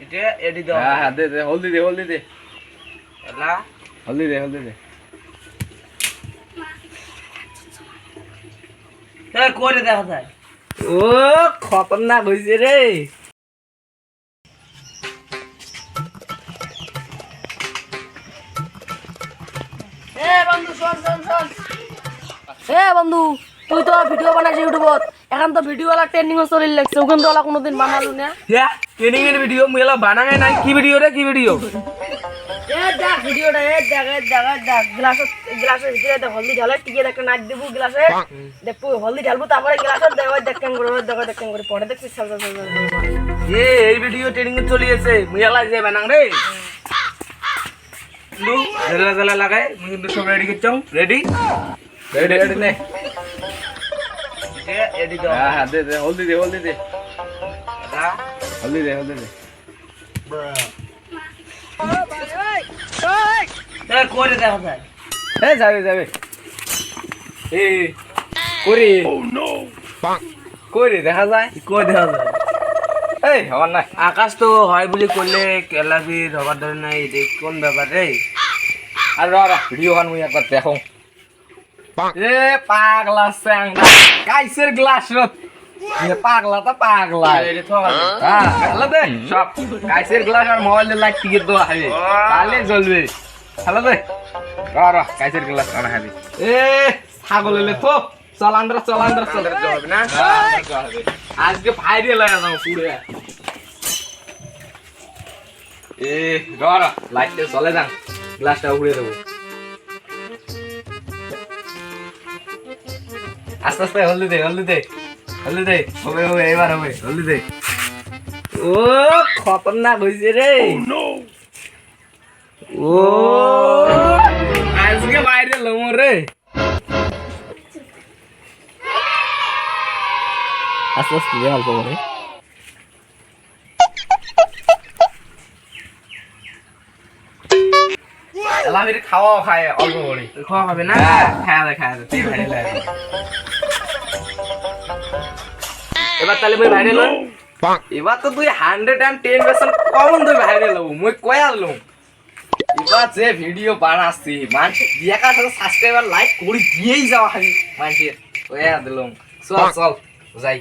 এটা এডি দাও। হ্যাঁ হ্যাঁ, দে দে, হলদি দে, হলদি দে, এলা হলদি দে, হলদি দে। এ করে দেখা যায়। ও খতরনাক হইছে রে। এ বন্ধু শোন শোন শোন। এ বন্ধু তুই তো ভিডিও বানাস ইউটিউবত, এখন তো ভিডিও ওয়ালা ট্রেন্ডিং এ চলে লাগছে, ওখান তো কোনোদিন বানালু না। হ্যাঁ ট্রেনিং এর ভিডিও মুলা বানাঙে নাই। কি ভিডিও রে, কি ভিডিও? এ দেখ ভিডিওটা, এ দেখ এ দেখ এ দেখ গ্লাসের ভিতরে দেখ হলদি ঢালে টিকে দেখ নাচ দেবো গ্লাসে, দেখবো হলদি ঢালবো তারপরে গ্লাসের দেখ ওই দেখেন করে ওই দেখেন করে পরে দেখছিস সাল সাল সাল এ এই ভিডিও ট্রেনিং এ চলে এসে মুলা যে বানাং রে। লু জলা জলা লাগাই মুই কিন্তু সব রেডি করছং। রেডি রেডি রেডি নে। এটা এডি দাও। হ্যাঁ হ্যাঁ, দে দে, হলদি দে, হলদি দে, এলা হলদি দে, হলদি দে। এ করে দেখা যায়। এ যাবে যাবে। এ করি করি দেখা যায়। কই দেখা যায়। এই হবার না। আকাশ তো হয় বলি করলে কেলাবির হবার ধরে নাই, এটা কোন ব্যাপার রে? আর র ভিডিও খান মুই একবার দেখো। এ পাগলা স্যাংরা কাইসের গ্লাস রত। এ পাগলা তা পাগলা। এটা তো হবে। হ্যাঁ হ্যালো দে সব কাইসের গ্লাস আর মোবাইলের লাইট টিকে দেওয়া হবে, তাহলে জ্বলবে। হ্যালো দে র কাইসের গ্লাস আনা হবে। এ ছাগল এলে তো চল আন্দ্র চল আন্দ্র চল। হবে না? আজকে ভাইরাল হয়ে যাবো পুরো। এ র লাইটটা চলে যান, গ্লাসটা উড়িয়ে দেবো। আস্তে আস্তে হলদি দে, হলদি দে, হলদি দে। হবে হবে এবার হবে, হলদি দে। ও খতরনাক হইছে রে। ও আজকে ভাইরাল হবো রে। আস্তে আস্তে দে অল্প করে। এলা ফির খাওয়াও খায় অল্প করে। খাওয়া হবে না? হ্যাঁ খায়া দে খায়া দে, তুই ভাইরাল হয়ে যা। এবার তাহলে মুই ভাইরাল হই। এবার তো তুই 110% কমন তুই ভাইরাল হবো, মুই কয়া দিলাম। এবার যে ভিডিও বানাচ্ছি মানুষ দেখা সাথে সাবস্ক্রাইবার লাইক করে দিয়েই যাওয়া হবে মানুষের, কয়া দিলাম। চল চল যাই।